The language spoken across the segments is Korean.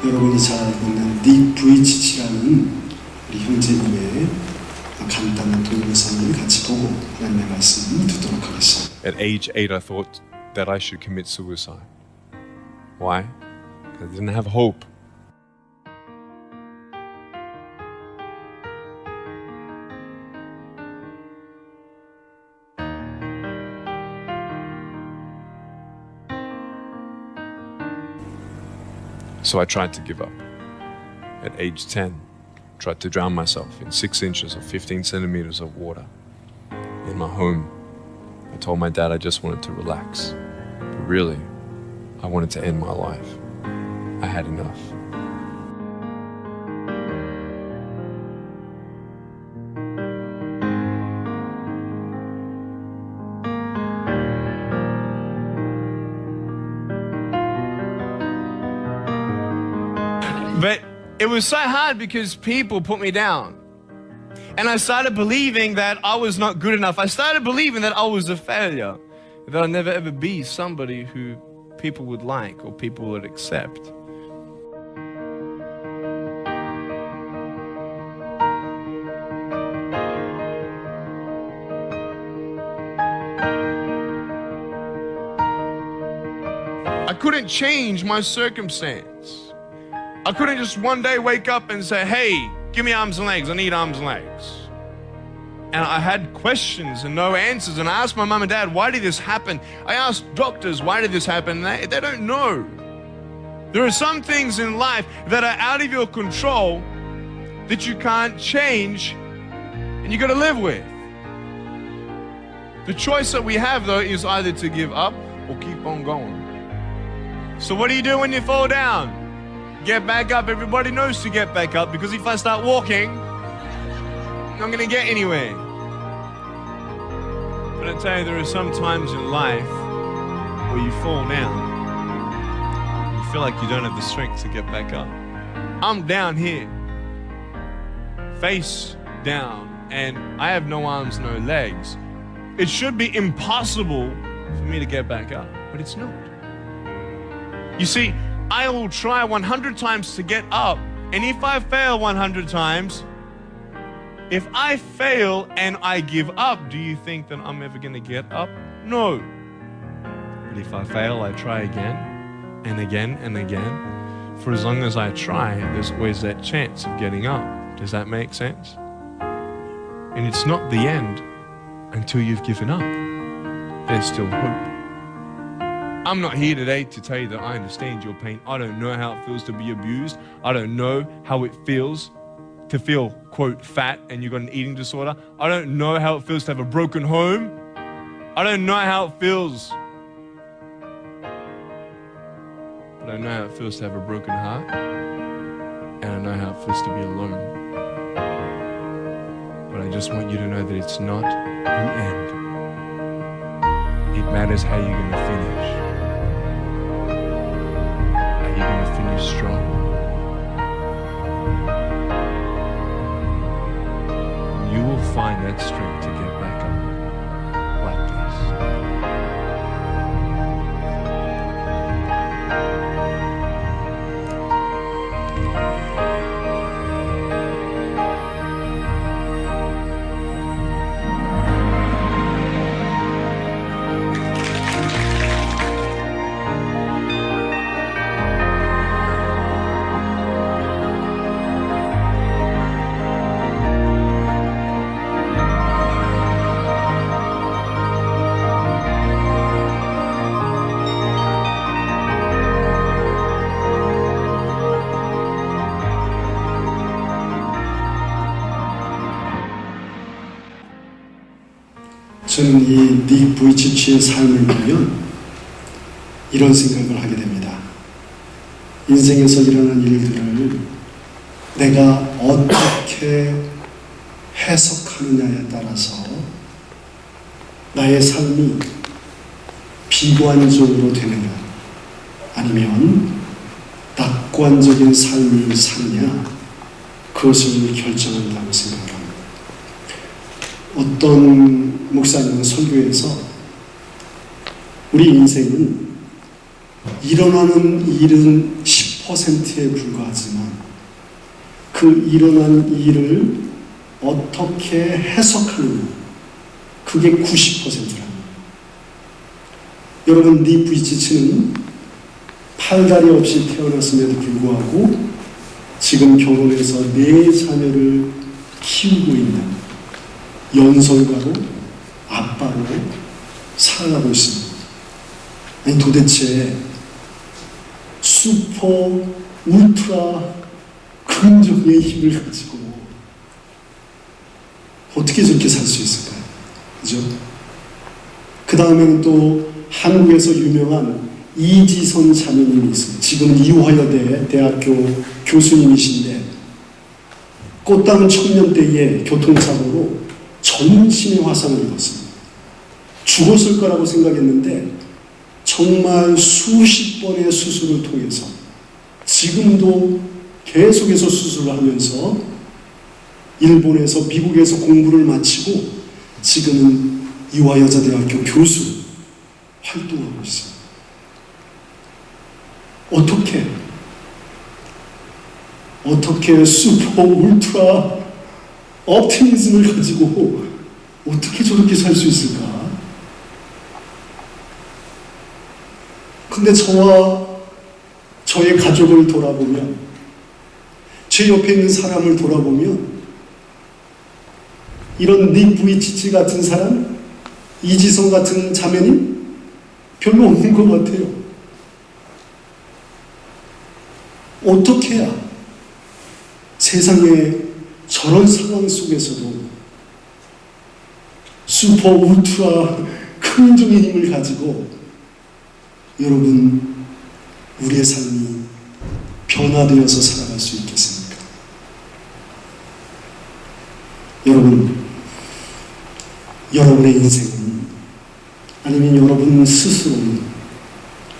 여러분이 잘 알고 있는 닉 부이치치라는 우리 형제님의 간단한 동영상을 같이 보고 하나님의 말씀을 듣도록 하겠습니다. At age 8, I thought that I should commit suicide. Why? Because I didn't have hope. So I tried to give up. At age 10, tried to drown myself in 6 inches or 15 centimeters of water in my home. I told my dad I just wanted to relax, but really, I wanted to end my life. I had enough. But it was so hard because people put me down. And I started believing that I was not good enough. I started believing that I was a failure, that I'd never ever be somebody who people would like or people would accept. I couldn't change my circumstance. I couldn't just one day wake up and say, hey, give me arms and legs, I need arms and legs. And I had questions and no answers. And I asked my mum and dad, why did this happen? I asked doctors, why did this happen? And they don't know. There are some things in life that are out of your control that you can't change and you gotta live with. The choice that we have though is either to give up or keep on going. So what do you do when you fall down? Get back up. Everybody knows to get back up because if I start walking, I'm not gonna get anywhere. But I tell you, there are some times in life where you fall down. You feel like you don't have the strength to get back up. I'm down here, face down, and I have no arms, no legs. It should be impossible for me to get back up, but it's not. You see, I will try 100 times to get up, and if I fail 100 times, if I fail and I give up, do you think that I'm ever gonna get up? No. But if I fail, I try again and again and again. For as long as I try, there's always that chance of getting up. Does that make sense? And it's not the end until you've given up. There's still hope. I'm not here today to tell you that I understand your pain. I don't know how it feels to be abused. I don't know how it feels to feel, quote, fat and you've got an eating disorder. I don't know how it feels to have a broken home. I don't know how it feels. But I know how it feels to have a broken heart. And I know how it feels to be alone. But I just want you to know that it's not the end. It matters how you're going to finish. Are you going to finish strong? You will find that strength to get back up like this. 저는 이 닉 부이치치의 삶을 보면 이런 생각을 하게 됩니다. 인생에서 일어난 일들을 내가 어떻게 해석하느냐에 따라서 나의 삶이 비관적으로 되느냐 아니면 낙관적인 삶을 사느냐 그것을 결정한다고 생각합니다. 어떤 목사님은 설교에서 우리 인생은 일어나는 일은 10% 10%에 불과하지만 그 일어난 일을 어떻게 해석하느냐, 그게 90%랍니다. 여러분, 닉 부이치치는 팔다리 없이 태어났음에도 불구하고 지금 결혼해서 4자녀를 키우고 있는 연설가로, 아빠로 살아가고 있습니다. 아니, 도대체 슈퍼 울트라 긍정의 힘을 가지고 어떻게 저렇게 살 수 있을까요? 그죠? 그 다음에는 또 한국에서 유명한 이지선 자매님이 있습니다. 지금 이화여대 대학교 교수님이신데 꽃다운 청년 때에 교통사고로 전신의 화상을 입었습니다. 죽었을 거라고 생각했는데 정말 수십 번의 수술을 통해서 지금도 계속해서 수술을 하면서 일본에서 미국에서 공부를 마치고 지금은 이화여자대학교 교수 활동하고 있습니다. 어떻게 슈퍼 울트라 옵티미즘을 가지고 어떻게 저렇게 살 수 있을까? 근데 저와 저의 가족을 돌아보면, 제 옆에 있는 사람을 돌아보면 이런 닉 부이치치 같은 사람, 이지성 같은 자매님 별로 없는 것 같아요. 어떻게 해야 세상에 저런 상황 속에서도 슈퍼 울트라 긍정의 힘을 가지고 여러분, 우리의 삶이 변화되어서 살아갈 수 있겠습니까? 여러분, 여러분의 인생은, 아니면 여러분 스스로는,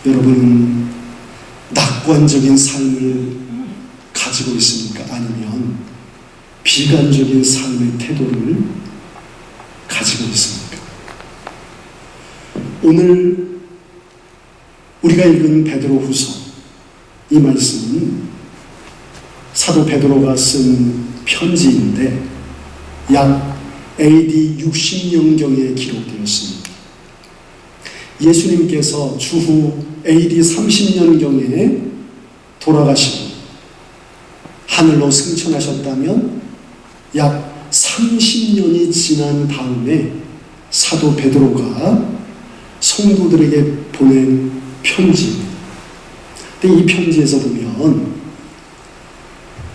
여러분은 낙관적인 삶을 가지고 있습니까? 아니면 비관적인 삶의 태도를 가지고 있습니까? 오늘 우리가 읽은 베드로후서, 이 말씀은 사도 베드로가 쓴 편지인데 약 AD 60년경에 기록되었습니다. 예수님께서 주후 AD 30년경에 돌아가시고 하늘로 승천하셨다면 약 30년이 지난 다음에 사도 베드로가 성도들에게 보낸 편지입니다. 근데 이 편지에서 보면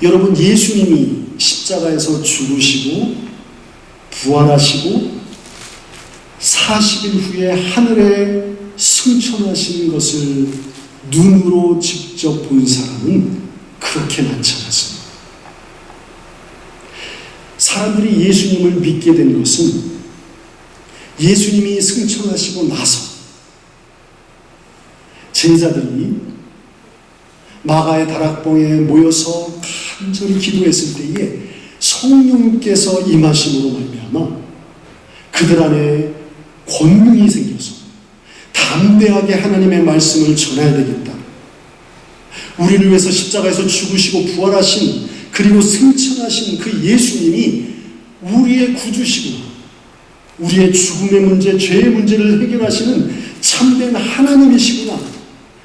여러분, 예수님이 십자가에서 죽으시고 부활하시고 40일 후에 하늘에 승천하시는 것을 눈으로 직접 본 사람은 그렇게 많지 않았습니다. 사람들이 예수님을 믿게 된 것은 예수님이 승천하시고 나서 제자들이 마가의 다락방에 모여서 간절히 기도했을 때에 성령께서 임하심으로 말미암아 그들 안에 권능이 생겨서 담대하게 하나님의 말씀을 전해야 되겠다. 우리를 위해서 십자가에서 죽으시고 부활하신, 그리고 승천하신 그 예수님이 우리의 구주시구나, 우리의 죽음의 문제, 죄의 문제를 해결하시는 참된 하나님이시구나,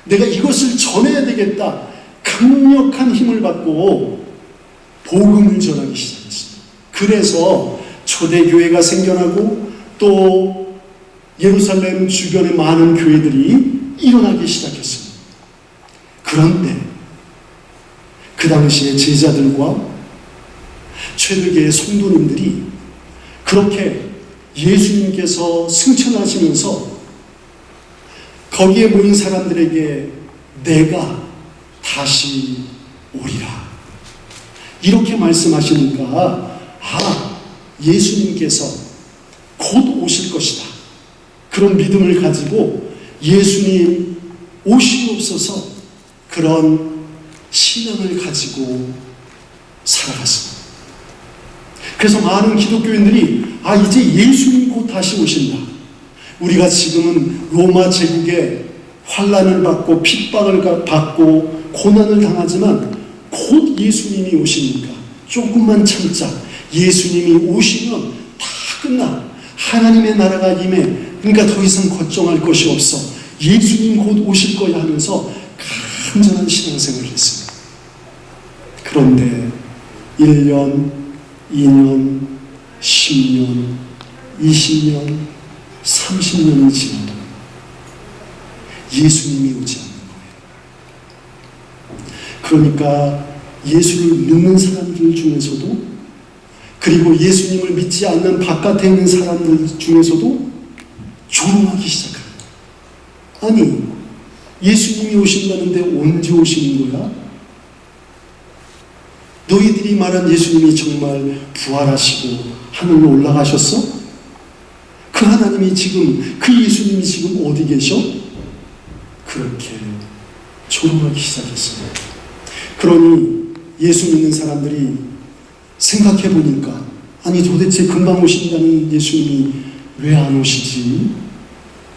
내가 이것을 전해야 되겠다. 강력한 힘을 받고 복음을 전하기 시작했습니다. 그래서 초대교회가 생겨나고 또 예루살렘 주변의 많은 교회들이 일어나기 시작했습니다. 그런데 그 당시에 제자들과 최대교회 성도님들이 그렇게 예수님께서 승천하시면서 거기에 모인 사람들에게 내가 다시 오리라 이렇게 말씀하시니까, 예수님께서 곧 오실 것이다, 그런 믿음을 가지고 예수님 오시옵소서, 그런 신앙을 가지고 살아갔습니다. 그래서 많은 기독교인들이 이제 예수님 곧 다시 오신다, 우리가 지금은 로마 제국의 환란을 받고 핍박을 받고 고난을 당하지만 곧 예수님이 오시니까 조금만 참자. 예수님이 오시면 다 끝나. 하나님의 나라가 임해. 그러니까 더 이상 걱정할 것이 없어. 예수님 곧 오실 거야 하면서 간절한 신앙생활을 했습니다. 그런데 1년, 2년, 10년, 20년, 30년이 지나도 예수님이 오지 않는 거예요. 그러니까 예수를 믿는 사람들 중에서도, 그리고 예수님을 믿지 않는 바깥에 있는 사람들 중에서도 조롱하기 시작합니다. 아니, 예수님이 오신다는데 언제 오시는 거야? 너희들이 말한 예수님이 정말 부활하시고 하늘로 올라가셨어? 그 하나님이 지금, 그 예수님이 지금 어디 계셔? 그렇게 조롱하기 시작했어요. 그러니 예수 믿는 사람들이 생각해 보니까, 아니 도대체 금방 오신다는 예수님이 왜 안 오시지?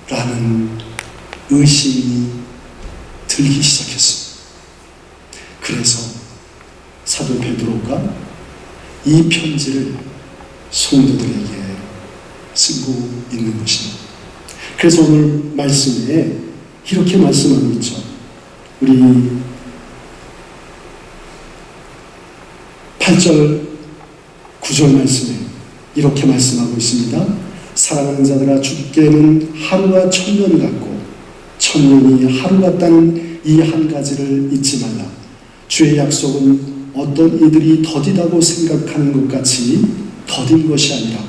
라는 의심이 들기 시작했어요. 그래서 사도 베드로가 이 편지를 성도들에게 쓰고 있는 것입니다. 그래서 오늘 말씀에 이렇게 말씀하고 있죠. 우리 8절 9절 말씀에 이렇게 말씀하고 있습니다. 사랑하는 자들아, 주께는 하루가 천년 같고 천년이 하루 같다는 이 한 가지를 잊지 말라. 주의 약속은 어떤 이들이 더디다고 생각하는 것 같이 더딘 것이 아니라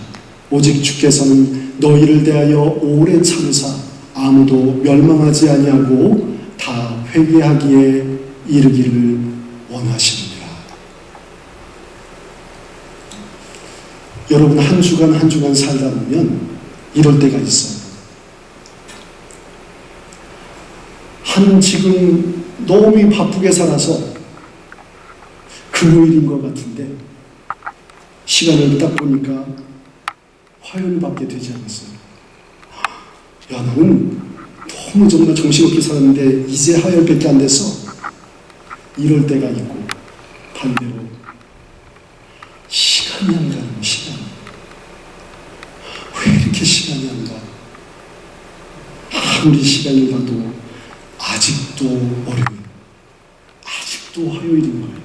오직 주께서는 너희를 대하여 오래 참으사 아무도 멸망하지 아니하고 다 회개하기에 이르기를 원하시느니라. 여러분, 한 주간 한 주간 살다 보면 이럴 때가 있어요. 지금 너무 바쁘게 살아서 금요일인 것 같은데 시간을 딱 보니까 화요일밖에 되지 않았어요. 야, 나는 너무 정말 정신없게 살았는데 이제 화요일밖에 안 됐어. 이럴 때가 있고, 반대로 시간이 안 가는 시간. 왜 이렇게 시간이 안 가? 아무리 시간을 봐도 아직도 월요일, 아직도 화요일인 거예요.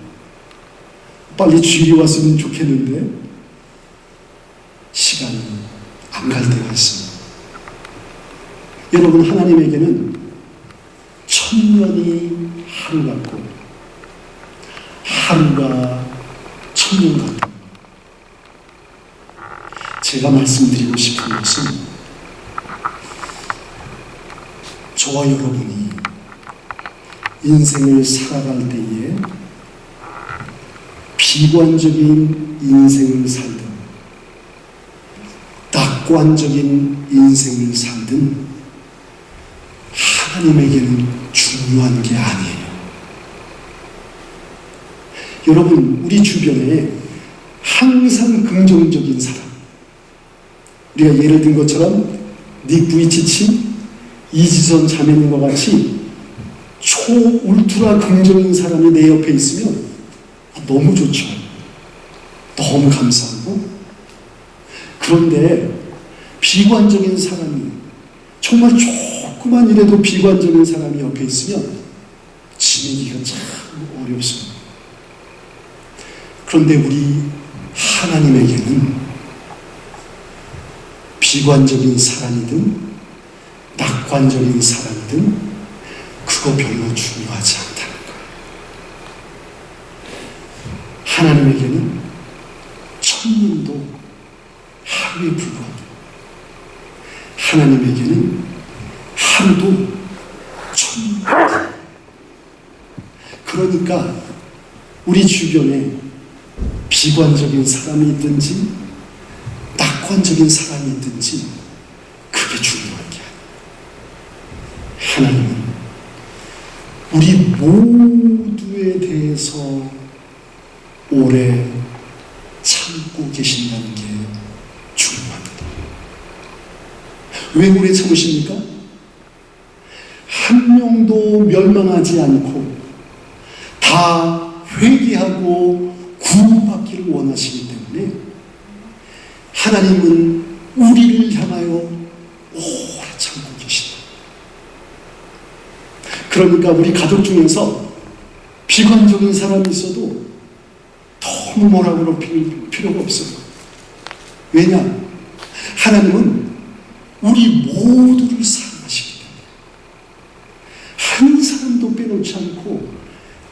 빨리 주일이 왔으면 좋겠는데 시간이 안 갈 때가 있어요. 여러분, 하나님에게는 천년이 하루 같고 하루가 천년 같다. 제가 말씀드리고 싶은 것은, 저와 여러분이 인생을 살아갈 때에 비관적인 인생을 살든 낙관적인 인생을 살든 하나님에게는 중요한 게 아니에요. 여러분, 우리 주변에 항상 긍정적인 사람, 우리가 예를 든 것처럼 닉 부이치치, 이지선 자매님과 같이 초울트라 긍정인 사람이 내 옆에 있으면 너무 좋죠. 너무 감사하고. 그런데 비관적인 사람이, 정말 조그만 일에도 비관적인 사람이 옆에 있으면 지내기가 참 어렵습니다. 그런데 우리 하나님에게는 비관적인 사람이든 낙관적인 사람이든 그거 별로 중요하지 않다는 거예요. 하나님에게는 천년도 하루에 불과하다. 하나님에게는 하루도 천년. 그러니까 우리 주변에 비관적인 사람이 있든지 낙관적인 사람이 있든지 그게 중요한 게 아니에요. 하나님은 우리 모두에 대해서 오래 참고 계신다는 게 중요합니다. 왜 오래 참으십니까? 한 명도 멸망하지 않고 다 회개하고 구원받기를 원하시기 때문에 하나님은 우리를 향하여 오래 참고 계신다. 그러니까 우리 가족 중에서 비관적인 사람이 있어도 너무 뭐라고 높일 필요가 없어요. 왜냐? 하나님은 우리 모두를 사랑하시기 때문에 한 사람도 빼놓지 않고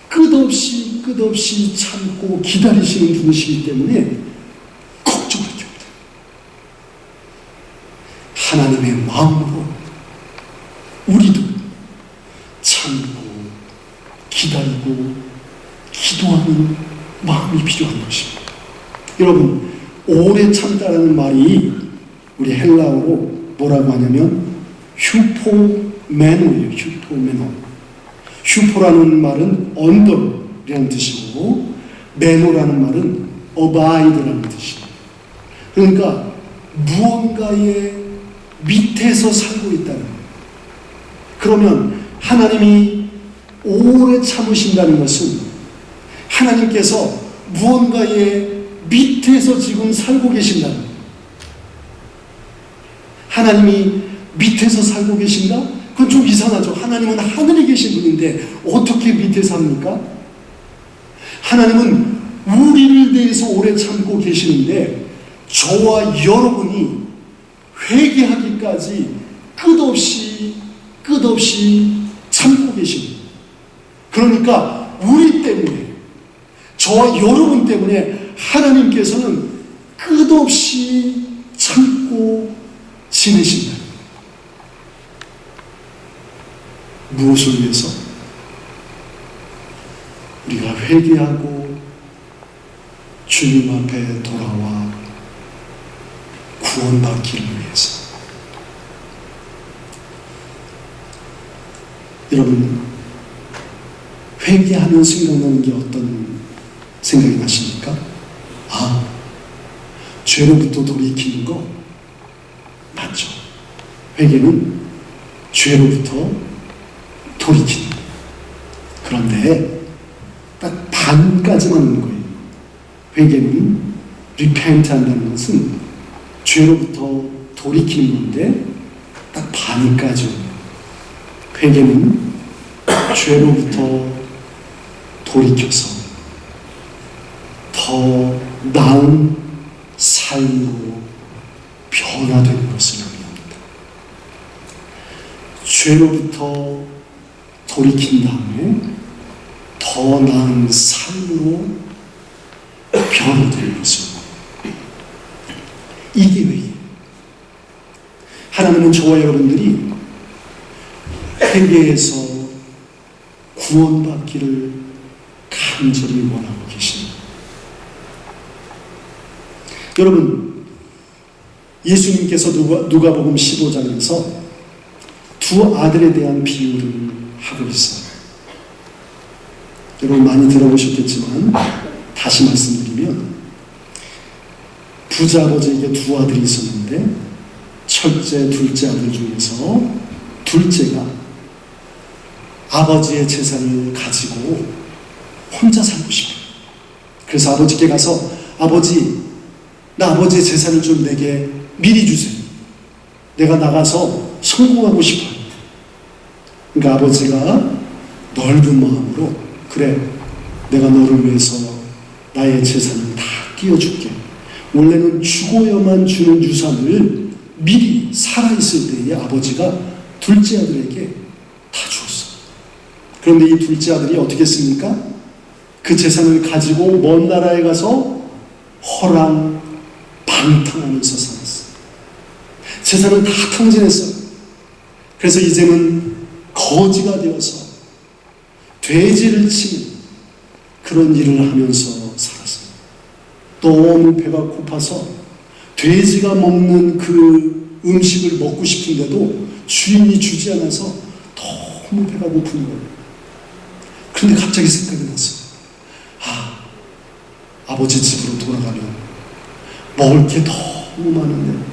끝없이 참고 기다리시는 분이시기 때문에 걱정할 게 없다. 하나님의 마음으로 우리도 참고 기다리고 기도하는 마음이 필요한 것입니다. 여러분, 오래 참다라는 말이 우리 헬라어로 뭐라고 하냐면 휴포메노예요. 휴포메노. 휴포라는 말은 언더라는 뜻이고 메노라는 말은 어바이드라는 뜻이에요. 그러니까 무언가의 밑에서 살고 있다는 거예요. 그러면 하나님이 오래 참으신다는 것은 하나님께서 무언가의 밑에서 지금 살고 계신다는 거예요. 하나님이 밑에서 살고 계신가? 그건 좀 이상하죠. 하나님은 하늘에 계신 분인데 어떻게 밑에 삽니까? 하나님은 우리를 대해서 오래 참고 계시는데 저와 여러분이 회개하기까지 끝없이 참고 계십니다. 그러니까 우리 때문에, 저와 여러분 때문에 하나님께서는 끝없이 참고 지내신다. 무엇을 위해서? 우리가 회개하고 주님 앞에 돌아와 구원받기를 위해서. 여러분, 회개하면 생각나는 게 어떤 생각이 나십니까? 아, 죄로부터 돌이키는 거 맞죠? 회개는 죄로부터 돌이키는 거. 그런데 딱 반까지만 하는 거예요. 회개는 repent 한다는 것은 죄로부터 돌이키는 건데 딱 반까지 옵니다. 회개는 죄로부터 돌이켜서 더 나은 삶으로 변화되는 것을 의미합니다. 죄로부터 돌이킨 다음에 더 나은 삶으로 변화되는 것을. 이게 회개예요. 하나님은 저와 여러분들이 회개에서 구원받기를 간절히 원하고 계십니다. 여러분, 예수님께서 누가복음 15장에서 두 아들에 대한 비유를 하고 있어요. 여러분 많이 들어보셨겠지만 다시 말씀드리면, 부자 아버지에게 두 아들이 있었는데 첫째, 둘째 아들 중에서 둘째가 아버지의 재산을 가지고 혼자 살고 싶어요. 그래서 아버지께 가서, 아버지, 나 아버지의 재산을 좀 내게 미리 주세요. 내가 나가서 성공하고 싶어요. 그러니까 아버지가 넓은 마음으로, 그래, 내가 너를 위해서 나의 재산을 다 띄워줄게. 원래는 죽어야만 주는 유산을 미리 살아있을 때에 아버지가 둘째 아들에게 다 주었어요. 그런데 이 둘째 아들이 어떻게 했습니까? 그 재산을 가지고 먼 나라에 가서 허랑방탕하면서 살았어요. 재산을 다 탕진했어요. 그래서 이제는 거지가 되어서 돼지를 치는 그런 일을 하면서 살았어요. 너무 배가 고파서 돼지가 먹는 그 음식을 먹고 싶은데도 주인이 주지 않아서 너무 배가 고픈 거예요. 그런데 갑자기 생각이 났어요. 아버지 집으로 돌아가면 먹을 게 너무 많은데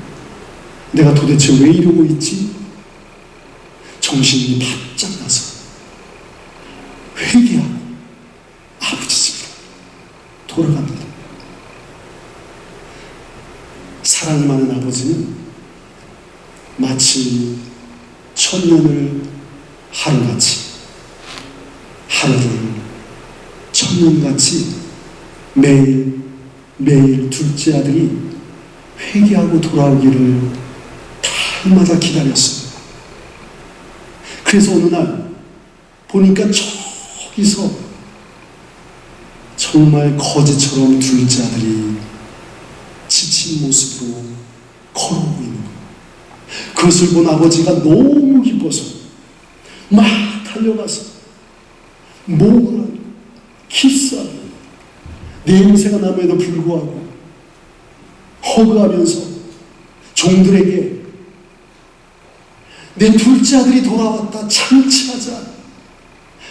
내가 도대체 왜 이러고 있지? 정신이 바짝 나서 회개하고 돌아갑니다. 사랑이 많은 아버지는 마치 천년을 하루같이, 하루를 천년같이 매일 둘째 아들이 회개하고 돌아오기를 달마다 기다렸어요. 그래서 어느 날 보니까 저기서 정말 거지처럼 둘째 아들이 지친 모습으로 걸어오고 있는 거예요. 그것을 본 아버지가 너무 기뻐서 막 달려가서 목을 안고 키스하고 냄새가 남에도 불구하고 허그하면서 종들에게 내 둘째 아들이 돌아왔다, 장치하자,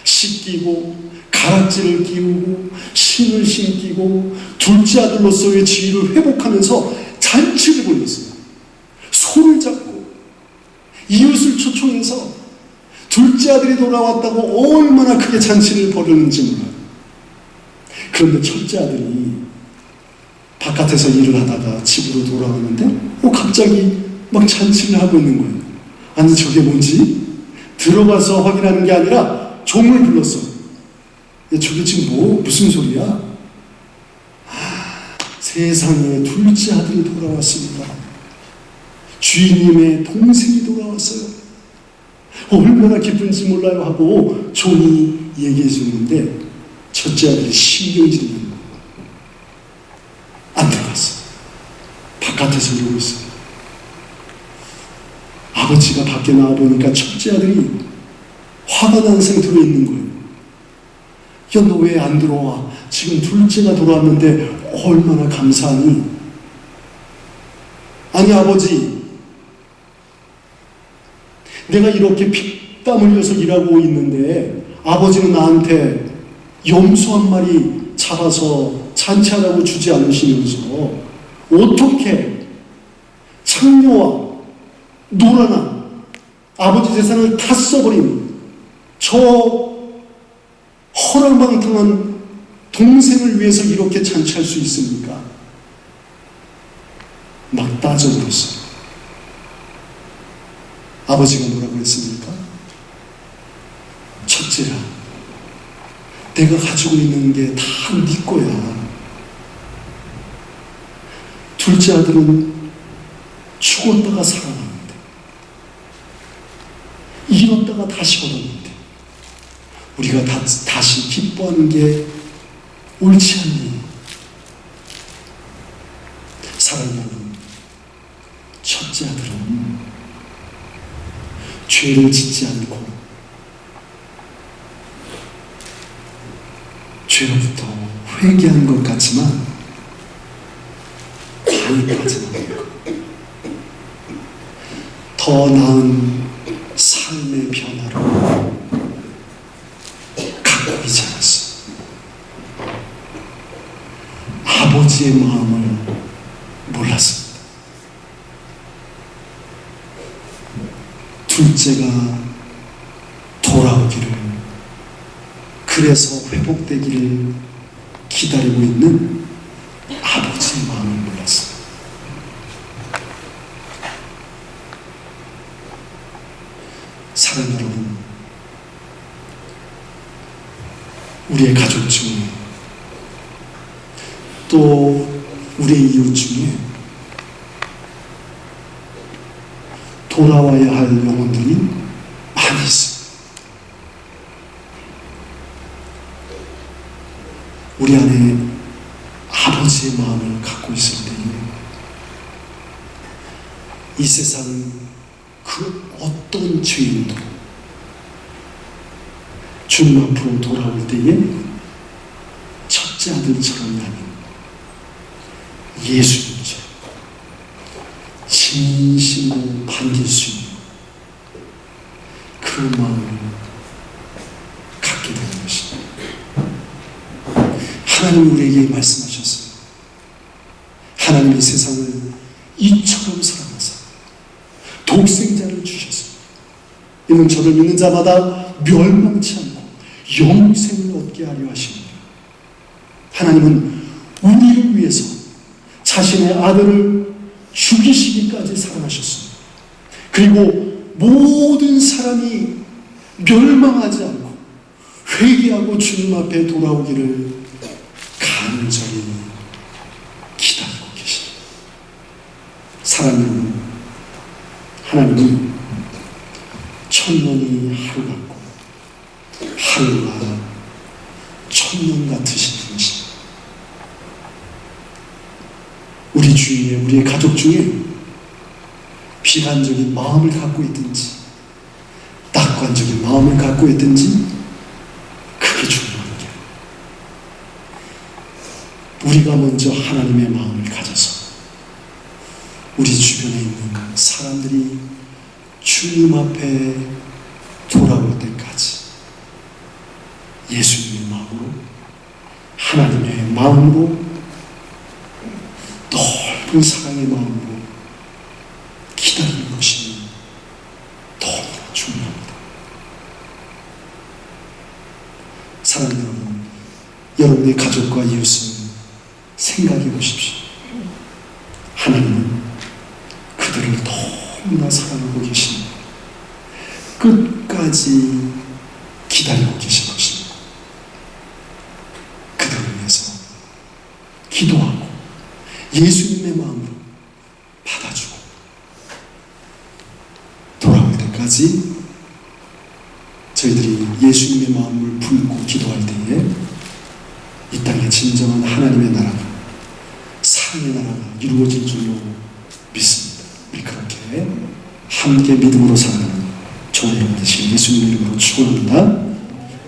씻기고 가락지를 끼우고 신을 신기고 둘째 아들로서의 지위를 회복하면서 잔치를 벌였어요. 손을 잡고 이웃을 초청해서 둘째 아들이 돌아왔다고 얼마나 크게 잔치를 벌였는지 몰라요. 그런데 첫째 아들이 바깥에서 일을 하다가 집으로 돌아오는데 갑자기 막 잔치를 하고 있는 거예요. 아니 저게 뭔지? 들어가서 확인하는 게 아니라 종을 불렀어. 야, 저게 지금 무슨 소리야? 세상에 둘째 아들이 돌아왔습니다. 주인님의 동생이 돌아왔어요. 얼마나 기쁜지 몰라요 하고 종이 얘기해 주는데 첫째 아들이 신경질이 나는 거예요. 안 들어갔어. 바깥에서 이러고 있어요. 아버지가 밖에 나와보니까 첫째 아들이 화가 난 상태로 있는 거예요. 야, 너 왜 안 들어와? 지금 둘째가 돌아왔는데 얼마나 감사하니? 아니 아버지, 내가 이렇게 피땀 흘려서 일하고 있는데 아버지는 나한테 염소 한 마리 잡아서 잔치하라고 주지 않으시면서 어떻게 창녀와 노라나 아버지 재산을 다 써버린 저 허랑방탕한 동생을 위해서 이렇게 잔치할 수 있습니까? 막 따져들었어요. 아버지가 뭐라고 했습니까? 첫째라, 내가 가지고 있는 게 다 네 거야. 둘째 아들은 죽었다가 살아났는데, 잃었다가 다시 얻었는데, 우리가 다시 기뻐하는 게 옳지 않니? 사랑하는 첫째 아들은 죄를 짓지 않고 죄로부터 회개한 것 같지만 거기까지는 아니고 더 나은 삶의 변화를 갖고 있지 않았어. 아버지의 마음을 몰랐습니다. 둘째가 돌아오기를, 그래서 회복되기를 기다리고 있는 아버지의 마음을 몰랐어요. 사랑하는 여러분, 우리의 가족 중에 또 우리의 이웃 중에 돌아와야 할 영혼들이 많이 있어요. 우리 안에 아버지의 마음을 갖고 있을 때에 이 세상 그 어떤 죄인도 주님 앞으로 돌아올 때에 첫째 아들처럼이 아닌 예수님처럼 진심으로 반길 수 있는 그 마음을 갖게 되는 것입니다. 하나님이 우리에게 말씀하셨어요. 하나님이 세상을 이처럼 사랑하사 독생자를 주셨습니다. 이는 저를 믿는 자마다 멸망치 않고 영생을 얻게 하려 하십니다. 하나님은 우리를 위해서 자신의 아들을 죽이시기까지 사랑하셨습니다. 그리고 모든 사람이 멸망하지 않고 회개하고 주님 앞에 돌아오기를 간절히 기다리고 계십니다. 사랑하는 여러분, 하나님은 천년이 하루 같고 하루가 천년 같으신 분이십니다. 우리 주위에, 우리의 가족 중에 비관적인 마음을 갖고 있든지 낙관적인 마음을 갖고 있든지 그게 중요한 게 우리가 먼저 하나님의 마음을 가져서 우리 주변에 있는 사람들이 주님 앞에 돌아올 때까지 예수님의 마음으로, 하나님의 마음으로, 넓은 사랑의 마음으로 기다리는 것이 너무나 중요합니다. 사랑하는 여러분, 여러분의 가족과 이웃을 생각해 보십시오. 하나님은 그들을 너무나 사랑하고 계십니다. 끝까지 기다리고 계신 것입니다. 그들을 위해서 기도하고 예수님의 마음으로 받아주고 돌아올 때까지 저희들이 예수님의 마음을 품고 기도할 때에 이 땅에 진정한 하나님의 나라가, 사랑의 나라가 이루어질 줄로 믿습니다. 우리 그렇게 함께 믿음으로 살아가는 저와 여러분 되시길 예수님의 이름으로 축원합니다.